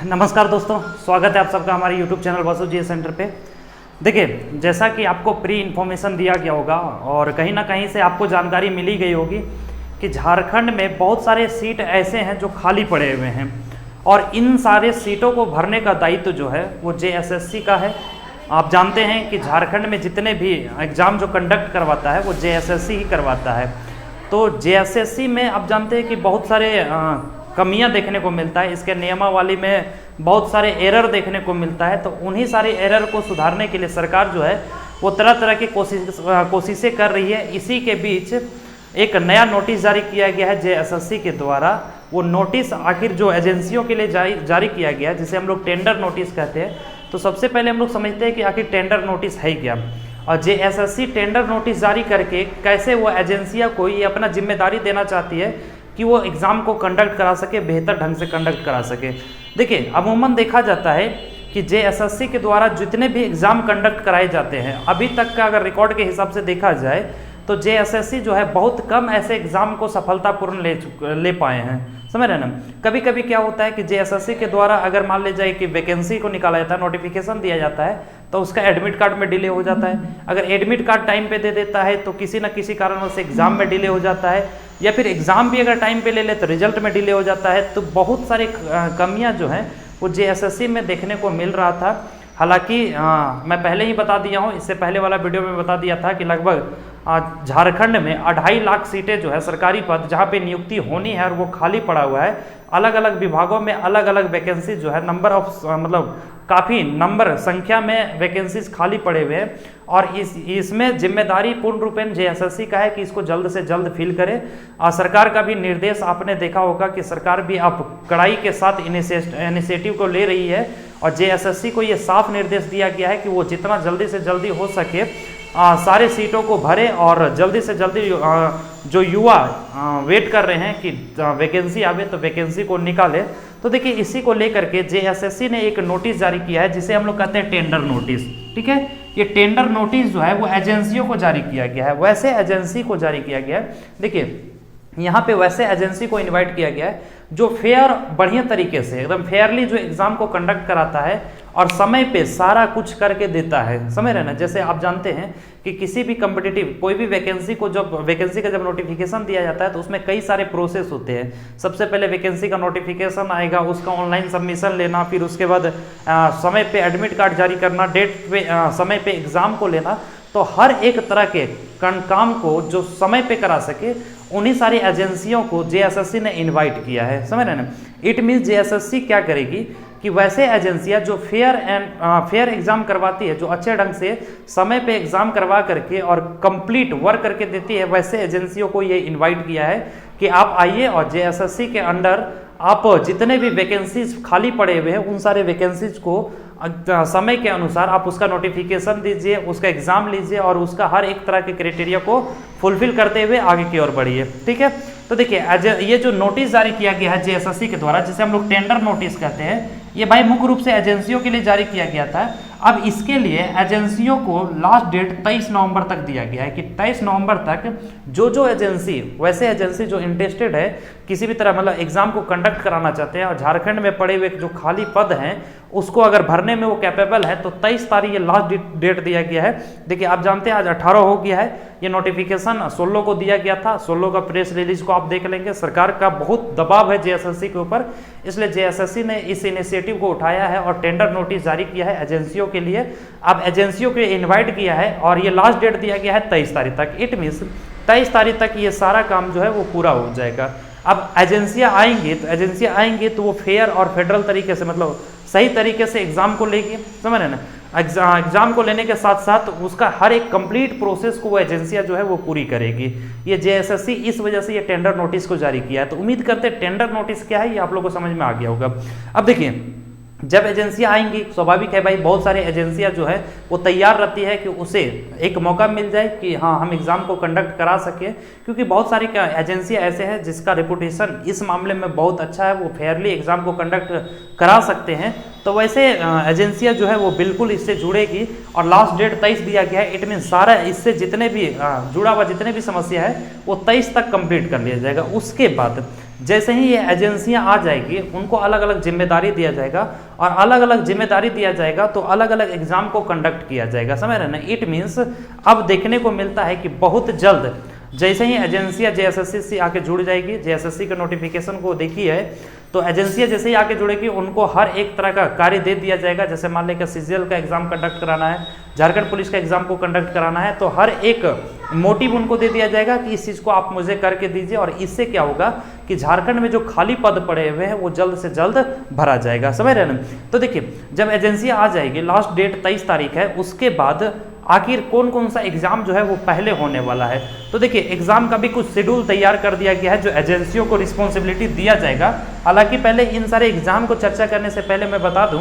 नमस्कार दोस्तों, स्वागत है आप सबका हमारे YouTube चैनल वासु जी सेंटर पे। देखिए, जैसा कि आपको प्री इन्फॉर्मेशन दिया गया होगा और कहीं ना कहीं से आपको जानकारी मिली गई होगी कि झारखंड में बहुत सारे सीट ऐसे हैं जो खाली पड़े हुए हैं और इन सारे सीटों को भरने का दायित्व जो है वो JSSC का है। आप जानते हैं कि झारखंड में जितने भी एग्ज़ाम जो कंडक्ट करवाता है वो JSSC ही करवाता है। तो JSSC में आप जानते हैं कि बहुत सारे कमियां देखने को मिलता है, इसके नियमावली में बहुत सारे एरर देखने को मिलता है। तो उन्हीं सारे एरर को सुधारने के लिए सरकार जो है वो तरह तरह की कोशिशें कर रही है। इसी के बीच एक नया नोटिस जारी किया गया है JSSC के द्वारा। वो नोटिस आखिर जो एजेंसियों के लिए जारी किया गया है, जिसे हम लोग टेंडर नोटिस कहते हैं। तो सबसे पहले हम लोग समझते हैं कि आखिर टेंडर नोटिस है क्या, और JSSC टेंडर नोटिस जारी करके कैसे वो एजेंसियाँ को ये अपना जिम्मेदारी देना चाहती है कि वो एग्ज़ाम को कंडक्ट करा सके, बेहतर ढंग से कंडक्ट करा सके। देखिए, अमूमन देखा जाता है कि JSSC के द्वारा जितने भी एग्ज़ाम कंडक्ट कराए जाते हैं, अभी तक का अगर रिकॉर्ड के हिसाब से देखा जाए तो JSSC जो है बहुत कम ऐसे एग्ज़ाम को सफलतापूर्ण ले पाए हैं। समझ रहे ना। कभी कभी क्या होता है कि JSSC के द्वारा अगर मान ले जाए कि वैकेंसी को निकाला जाता है, नोटिफिकेशन दिया जाता है, तो उसका एडमिट कार्ड में डिले हो जाता है। अगर एडमिट कार्ड टाइम पे दे देता है तो किसी न किसी कारणवश एग्ज़ाम में डिले हो जाता है, या फिर एग्ज़ाम भी अगर टाइम पे ले ले तो रिजल्ट में डिले हो जाता है। तो बहुत सारी कमियां जो हैं वो JSSC में देखने को मिल रहा था। हालांकि मैं पहले ही बता दिया हूँ, इससे पहले वाला वीडियो में बता दिया था कि लगभग झारखंड में 2.5 लाख सीटें जो है सरकारी पद जहाँ पे नियुक्ति होनी है और वो खाली पड़ा हुआ है। अलग अलग विभागों में अलग अलग वैकेंसी जो है नंबर ऑफ काफ़ी नंबर संख्या में वैकेंसीज खाली पड़े हुए हैं, और इसमें जिम्मेदारी पूर्ण रूपेण JSSC का है कि इसको जल्द से जल्द फिल करे। सरकार का भी निर्देश आपने देखा होगा कि सरकार भी अब कड़ाई के साथ इनिशिएटिव को ले रही है, और JSSC को ये साफ निर्देश दिया गया है कि वो जितना जल्दी से जल्दी हो सके सारे सीटों को भरे, और जल्दी से जल्दी जो युवा वेट कर रहे हैं कि वैकेंसी आवे तो वैकेंसी को निकाले। तो देखिए, इसी को लेकर के JSSC ने एक नोटिस जारी किया है जिसे हम लोग कहते हैं टेंडर नोटिस। ठीक है, ये टेंडर नोटिस जो है वो एजेंसियों को जारी किया गया है, वैसे एजेंसी को जारी किया गया है। देखिए, यहाँ पे वैसे एजेंसी को इनवाइट किया गया है जो फेयर बढ़िया तरीके से एकदम फेयरली जो एग्जाम को कंडक्ट कराता है और समय पे सारा कुछ करके देता है। समझ रहे ना। जैसे आप जानते हैं कि किसी भी कम्पिटिटिव कोई भी वैकेंसी का जब नोटिफिकेशन दिया जाता है तो उसमें कई सारे प्रोसेस होते हैं। सबसे पहले वैकेंसी का नोटिफिकेशन आएगा, उसका ऑनलाइन सबमिशन लेना, फिर उसके बाद समय पे एडमिट कार्ड जारी करना, डेट पे समय पे एग्जाम को लेना। तो हर एक तरह के काम को जो समय पे करा सके उन्हीं सारी एजेंसियों को JSSC ने इनवाइट किया है। समझ रहे ना। इट मीन्स JSSC क्या करेगी कि वैसे एजेंसियां जो फेयर एग्जाम करवाती है, जो अच्छे ढंग से समय पे एग्जाम करवा करके और कंप्लीट वर्क करके देती है, वैसे एजेंसियों को ये इनवाइट किया है कि आप आइए और JSSC के अंडर आप जितने भी वैकेंसीज खाली पड़े हुए हैं उन सारे वैकेंसीज को समय के अनुसार आप उसका नोटिफिकेशन दीजिए, उसका एग्जाम लीजिए और उसका हर एक तरह के क्राइटेरिया को फुलफिल करते हुए आगे की ओर बढ़िए। ठीक है। तो देखिए, ये जो नोटिस जारी किया गया है JSSC के द्वारा, जिसे हम लोग टेंडर नोटिस कहते हैं, ये भाई मुख्य रूप से एजेंसियों के लिए जारी किया गया था। अब इसके लिए एजेंसियों को लास्ट डेट 23 नवंबर तक दिया गया है कि 23 नवंबर तक जो एजेंसी, वैसे एजेंसी जो इंटरेस्टेड है किसी भी तरह मतलब एग्जाम को कंडक्ट कराना चाहते हैं और झारखंड में पड़े हुए जो खाली पद हैं उसको अगर भरने में वो कैपेबल है, तो 23 तारीख ये लास्ट डेट दिया गया है। देखिए, आप जानते हैं आज 18 हो गया है, ये नोटिफिकेशन 16 को दिया गया था। 16 का प्रेस रिलीज को आप देख लेंगे। सरकार का बहुत दबाव है JSSC के ऊपर, इसलिए JSSC ने इस इनिशिएटिव को उठाया है और टेंडर नोटिस जारी किया है एजेंसियों के लिए। अब एजेंसियों को इनवाइट किया है और ये लास्ट डेट दिया गया है 23 तारीख तक। इट मीन्स 23 तारीख तक ये सारा काम जो है वो पूरा हो जाएगा। अब एजेंसियां आएंगी तो वो फेयर और फेडरल तरीके से, मतलब सही तरीके से एग्जाम को लेगी। समझ रहे ना। एग्जाम को लेने के साथ साथ उसका हर एक कंप्लीट प्रोसेस को वो एजेंसियां जो है वो पूरी करेगी। ये JSSC इस वजह से ये टेंडर नोटिस को जारी किया है। तो उम्मीद करते हैं टेंडर नोटिस क्या है ये आप लोगों को समझ में आ गया होगा। अब देखिए, जब एजेंसियां आएंगी, स्वाभाविक है भाई, बहुत सारी एजेंसियां जो है वो तैयार रहती है कि उसे एक मौका मिल जाए कि हाँ हम एग्जाम को कंडक्ट करा सके, क्योंकि बहुत सारी एजेंसियां ऐसे हैं जिसका रेपुटेशन इस मामले में बहुत अच्छा है, वो फेयरली एग्जाम को कंडक्ट करा सकते हैं। तो वैसे एजेंसियां जो है वो बिल्कुल इससे जुड़ेगी और लास्ट डेट 23 दिया गया है। इट मीन सारा इससे जितने भी जुड़ा हुआ जितने भी समस्या है वो 23 तक कंप्लीट कर लिया जाएगा। उसके बाद जैसे ही ये एजेंसियां आ जाएगी उनको अलग अलग जिम्मेदारी दिया जाएगा, और अलग अलग जिम्मेदारी दिया जाएगा तो अलग अलग एग्जाम को कंडक्ट किया जाएगा, समझ रहे ना। इट मीन्स अब देखने को मिलता है कि बहुत जल्द जैसे ही एजेंसियां जेएसएससी से आके जुड़ जाएगी, जेएसएससी के नोटिफिकेशन को देखी है तो एजेंसियां जैसे ही आके जुड़ेगी उनको हर एक तरह का कार्य दे दिया जाएगा। जैसे मान लें कि सीजीएल का एग्जाम कंडक्ट कराना है, झारखंड पुलिस का एग्जाम को कंडक्ट कराना है, तो हर एक मोटिव उनको दे दिया जाएगा कि इस चीज़ को आप मुझे करके दीजिए, और इससे क्या होगा कि झारखंड में जो खाली पद पड़े हुए हैं वो जल्द से जल्द भरा जाएगा, समझ रहे हैं। तो देखिए जब एजेंसियां आ जाएगी, लास्ट डेट 23 तारीख है, उसके बाद आखिर कौन कौन सा एग्जाम जो है वो पहले होने वाला है। तो देखिए एग्जाम का भी कुछ शेड्यूल तैयार कर दिया गया है जो एजेंसियों को रिस्पॉन्सिबिलिटी दिया जाएगा। हालांकि पहले इन सारे एग्जाम को चर्चा करने से पहले मैं बता दूं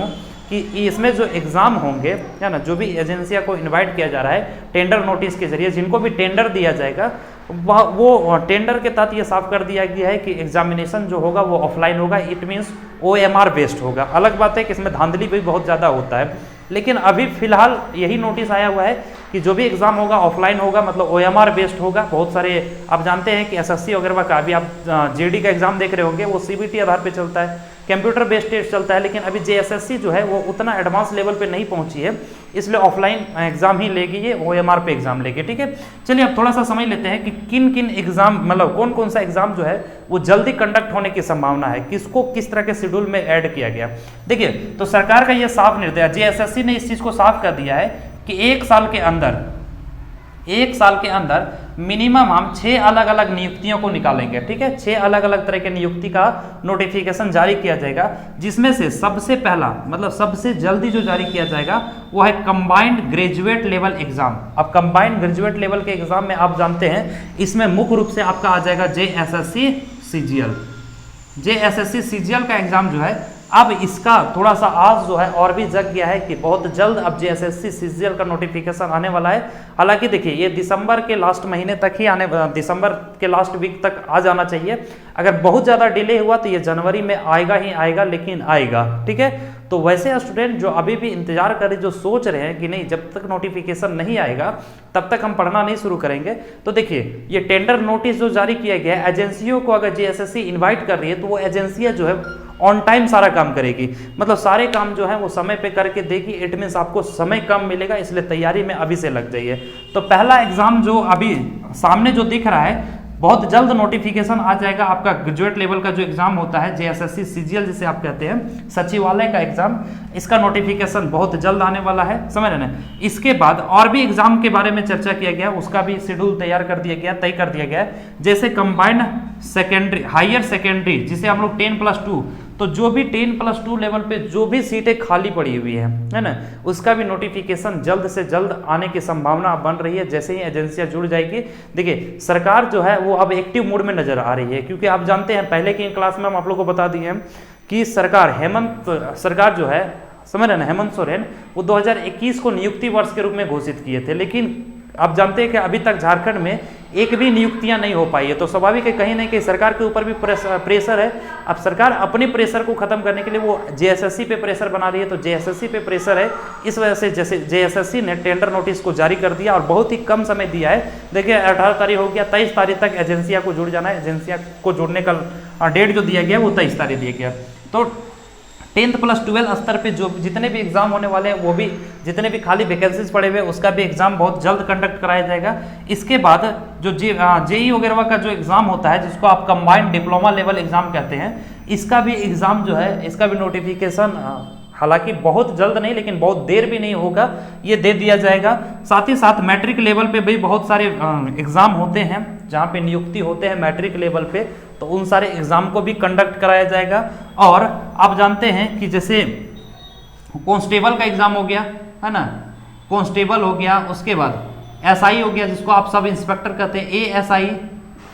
कि इसमें जो एग्जाम होंगे है ना, जो भी एजेंसियों को इनवाइट किया जा रहा है टेंडर नोटिस के जरिए, जिनको भी टेंडर दिया जाएगा वो टेंडर के तहत ये साफ कर दिया गया है कि एग्जामिनेशन जो होगा वो ऑफलाइन होगा। इट मीन्स OMR बेस्ड होगा। अलग बात है कि इसमें धांधली भी बहुत ज़्यादा होता है, लेकिन अभी फिलहाल यही नोटिस आया हुआ है कि जो भी एग्जाम होगा ऑफलाइन होगा, मतलब OMR बेस्ड होगा। बहुत सारे आप जानते हैं कि SSC वगैरह का, अभी आप JD का एग्जाम देख रहे होंगे वो CBT आधार पे चलता है, कंप्यूटर बेस्ड टेस्ट चलता है, लेकिन अभी JSSC जो है वो उतना एडवांस लेवल पे नहीं पहुंची है, इसलिए ऑफलाइन एग्जाम ही लेगी, ये OMR पे एग्जाम लेगी, ठीक है। चलिए अब थोड़ा सा समझ लेते हैं कि किन किन एग्जाम, मतलब कौन कौन सा एग्जाम जो है वो जल्दी कंडक्ट होने की संभावना है, किसको किस तरह के शेड्यूल में ऐड किया गया। देखिए तो सरकार का ये साफ निर्देश, JSSC ने इस चीज को साफ कर दिया है कि एक साल के अंदर मिनिमम हम 6 अलग अलग नियुक्तियों को निकालेंगे, ठीक है। 6 अलग अलग तरह के नियुक्ति का नोटिफिकेशन जारी किया जाएगा, जिसमें से सबसे पहला, मतलब सबसे जल्दी जो जारी किया जाएगा वो है कंबाइंड ग्रेजुएट लेवल एग्जाम। अब कंबाइंड ग्रेजुएट लेवल के एग्जाम में आप जानते हैं इसमें मुख्य रूप से आपका आ जाएगा JSSC CGL का एग्जाम जो है, अब इसका थोड़ा सा आज जो है और भी जग गया है कि बहुत जल्द अब JSSC CGL का नोटिफिकेशन आने वाला है। हालांकि देखिए ये दिसंबर के लास्ट महीने तक ही दिसंबर के लास्ट वीक तक आ जाना चाहिए। अगर बहुत ज़्यादा डिले हुआ तो ये जनवरी में आएगा ही आएगा, लेकिन आएगा, ठीक है। तो वैसे स्टूडेंट जो अभी भी इंतजार करें, जो सोच रहे हैं कि नहीं जब तक नोटिफिकेशन नहीं आएगा तब तक हम पढ़ना नहीं शुरू करेंगे, तो देखिए ये टेंडर नोटिस जो जारी किया गया है, एजेंसियों को अगर JSSC इन्वाइट कर रही है तो वो एजेंसियां जो है ऑन टाइम सारा काम करेगी, मतलब सारे काम जो है वो समय पे करके देगी। इट मीन्स आपको समय कम मिलेगा, इसलिए तैयारी में अभी से लग जाइए। तो पहला एग्जाम जो अभी सामने जो दिख रहा है, बहुत जल्द नोटिफिकेशन आ जाएगा आपका ग्रेजुएट लेवल का जो एग्जाम होता है JSSC CGL जिसे आप कहते हैं, सचिवालय का एग्जाम, इसका नोटिफिकेशन बहुत जल्द आने वाला है, समझ रहे हैं। इसके बाद और भी एग्जाम के बारे में चर्चा किया गया, उसका भी शेड्यूल तैयार कर दिया गया, तय कर दिया गया है। जैसे कंबाइंड सेकेंडरी, हायर सेकेंडरी जिसे हम लोग 10+2, तो जो भी 10+2 लेवल पे जो भी सीटें खाली पड़ी हुई है ना, उसका भी नोटिफिकेशन जल्द से जल्द आने की संभावना बन रही है जैसे ही एजेंसियां जुड़ जाएगी। देखिए सरकार जो है वो अब एक्टिव मोड में नजर आ रही है, क्योंकि आप जानते हैं पहले की क्लास में हम आप लोग को बता दिए हैं कि सरकार जो है, समझ रहे ना, हेमंत सोरेन वो 2021 को नियुक्ति वर्ष के रूप में घोषित किए थे, लेकिन आप जानते हैं कि अभी तक झारखंड में एक भी नियुक्तियां नहीं हो पाई है। तो स्वाभाविक है कहीं ना कहीं सरकार के ऊपर भी प्रेशर है। अब सरकार अपने प्रेशर को खत्म करने के लिए वो JSSC पे प्रेशर बना रही है, तो JSSC पे प्रेशर है, इस वजह से जैसे JSSC ने टेंडर नोटिस को जारी कर दिया और बहुत ही कम समय दिया है। देखिए 18 तारीख हो गया, 23 तारीख तक एजेंसिया को जुड़ जाना है। एजेंसिया को जुड़ने का डेट जो दिया गया वो 23 तारीख दिया गया। तो 10+12 स्तर पे जो जितने भी एग्जाम होने वाले हैं, वो भी जितने भी खाली वैकेंसीज पड़े हुए उसका भी एग्जाम बहुत जल्द कंडक्ट कराया जाएगा। इसके बाद जो JEE वगैरह का जो एग्जाम होता है, जिसको आप कंबाइंड डिप्लोमा लेवल एग्जाम कहते हैं, इसका भी एग्जाम जो है, इसका भी नोटिफिकेशन हालांकि बहुत जल्द नहीं लेकिन बहुत देर भी नहीं होगा, ये दे दिया जाएगा। साथ ही साथ मैट्रिक लेवल पे भी बहुत सारे एग्जाम होते हैं जहाँ पे नियुक्ति होते हैं मैट्रिक लेवल पे, तो उन सारे एग्जाम को भी कंडक्ट कराया जाएगा। और आप जानते हैं कि जैसे कांस्टेबल का एग्जाम हो गया है ना, कांस्टेबल हो गया, उसके बाद SI हो गया जिसको आप सब इंस्पेक्टर कहते हैं, ASI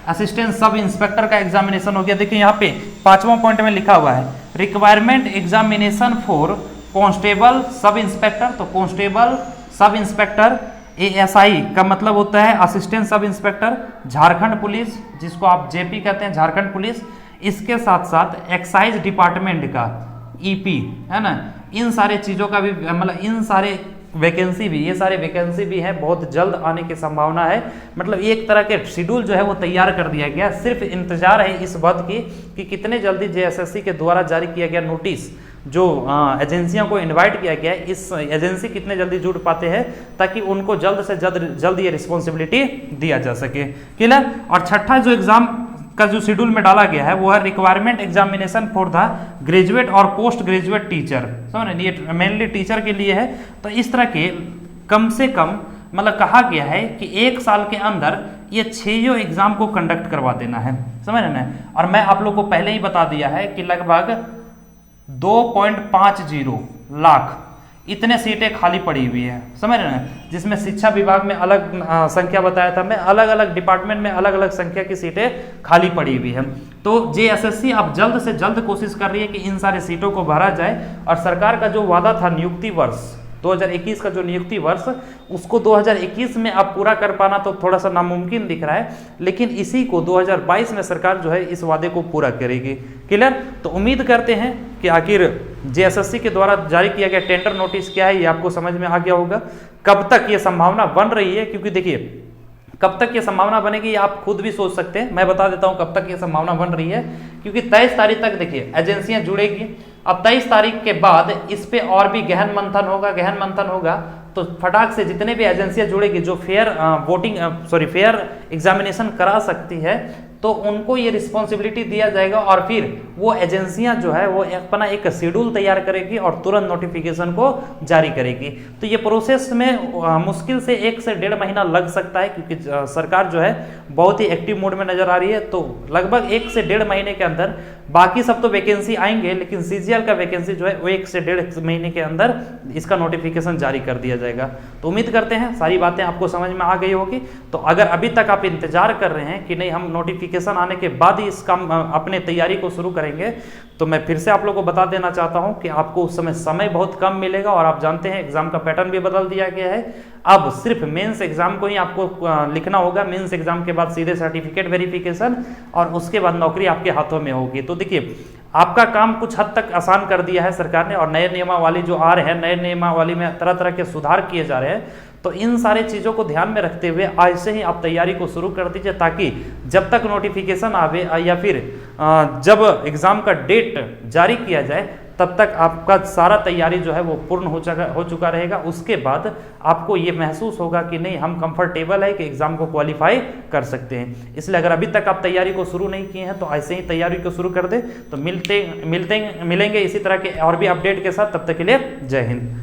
असिस्टेंट सब इंस्पेक्टर का एग्जामिनेशन हो गया। देखिए यहाँ पे 5वां पॉइंट में लिखा हुआ है requirement examination for constable sub inspector. तो कांस्टेबल सब इंस्पेक्टर, ASI का मतलब होता है assistant sub inspector, Jharkhand police जिसको आप JP कहते हैं, झारखंड पुलिस। इसके साथ साथ एक्साइज डिपार्टमेंट का EP है ना, इन सारे चीज़ों का भी, मतलब इन सारे वैकेंसी भी, ये सारे वैकेंसी भी हैं, बहुत जल्द आने की संभावना है। मतलब एक तरह के शेड्यूल जो है वो तैयार कर दिया गया, सिर्फ इंतजार है इस बात की कि कितने जल्दी जेएसएससी के द्वारा जारी किया गया नोटिस, जो एजेंसियों को इनवाइट किया गया है, इस एजेंसी कितने जल्दी जुड़ पाते हैं ताकि उनको जल्द से जल्द ये रिस्पॉन्सिबिलिटी दिया जा सके। क्लियर। और छठा जो एग्जाम का जो शेड्यूल में डाला गया है वो है requirement examination for the graduate और पोस्ट ग्रेजुएट टीचर। समझ रहे, ये मेनली टीचर के लिए है। तो इस तरह के कम से कम मतलब कहा गया है कि 1 साल के अंदर ये 6 एग्जाम को कंडक्ट करवा देना है। समझ रहे ना। और मैं आप लोग को पहले ही बता दिया है कि लगभग 2.50 लाख इतने सीटें खाली पड़ी हुई है। समझ रहे हैं, जिसमें शिक्षा विभाग में अलग संख्या बताया था मैं, अलग अलग डिपार्टमेंट में अलग अलग संख्या की सीटें खाली पड़ी हुई है। तो जेएसएससी अब जल्द से जल्द कोशिश कर रही है कि इन सारे सीटों को भरा जाए। और सरकार का जो वादा था नियुक्ति वर्ष 2021 का जो नियुक्ति वर्ष, उसको 2021 में अब पूरा कर पाना तो थोड़ा सा नामुमकिन दिख रहा है, लेकिन इसी को 2022 में सरकार जो है इस वादे को पूरा करेगी। क्लियर। तो उम्मीद करते हैं कि आखिर जेएसएससी के द्वारा जारी किया गया टेंडर नोटिस क्या है ये आपको समझ में आ गया होगा। कब तक ये संभावना बन रही है, क्योंकि देखिए कब तक ये संभावना बनेगी आप खुद भी सोच सकते हैं। मैं बता देता हूं कब तक ये संभावना बन रही है, क्योंकि 23 तारीख तक देखिए एजेंसियां जुड़ेगी। अब 23 तारीख के बाद इस पे और भी गहन मंथन होगा तो फटाक से जितने भी एजेंसियां जुड़ेगी जो फेयर एग्जामिनेशन करा सकती है तो उनको ये रिस्पॉन्सिबिलिटी दिया जाएगा और फिर वो एजेंसियां जो है वो अपना एक शेड्यूल तैयार करेगी और तुरंत नोटिफिकेशन को जारी करेगी। तो ये प्रोसेस में मुश्किल से 1 से 1.5 महीना लग सकता है, क्योंकि सरकार जो है बहुत ही एक्टिव मोड में नजर आ रही है। तो लगभग 1 से 1.5 महीने के अंदर बाकी सब तो वैकेंसी आएंगे, लेकिन सीजीएल का वैकेंसी जो है वो 1 से 1.5 महीने के अंदर इसका नोटिफिकेशन जारी कर दिया जाएगा। तो उम्मीद करते हैं सारी बातें आपको समझ में आ गई होगी। तो अगर अभी तक आप इंतजार कर रहे हैं कि नहीं हम नोटिफिकेशन आने के बाद ही इस काम अपने तैयारी को शुरू करेंगे, तो मैं फिर से आप लोगों को बता देना चाहता हूं कि आपको उस समय बहुत कम मिलेगा। और आप जानते हैं एग्जाम का पैटर्न भी बदल दिया गया है। अब सिर्फ मेंस एग्जाम को ही आपको लिखना होगा। मेंस एग्जाम के बाद सीधे सर्टिफिकेट वेरिफिकेशन और उसके बाद नौकरी आपके हाथों में होगी। तो देखिए आपका काम कुछ हद तक आसान कर दिया है सरकार ने। और नए नियमावली जो आ रहे हैं, नए नियमावली में तरह तरह के सुधार किए जा रहे हैं। तो इन सारे चीज़ों को ध्यान में रखते हुए आज से ही आप तैयारी को शुरू कर दीजिए, ताकि जब तक नोटिफिकेशन आवे या फिर जब एग्ज़ाम का डेट जारी किया जाए तब तक आपका सारा तैयारी जो है वो पूर्ण हो चुका रहेगा। उसके बाद आपको ये महसूस होगा कि नहीं हम कंफर्टेबल है कि एग्ज़ाम को क्वालिफाई कर सकते हैं। इसलिए अगर अभी तक आप तैयारी को शुरू नहीं किए हैं तो ऐसे ही तैयारी को शुरू कर दें। तो मिलेंगे इसी तरह के और भी अपडेट के साथ। तब तक के लिए जय हिंद।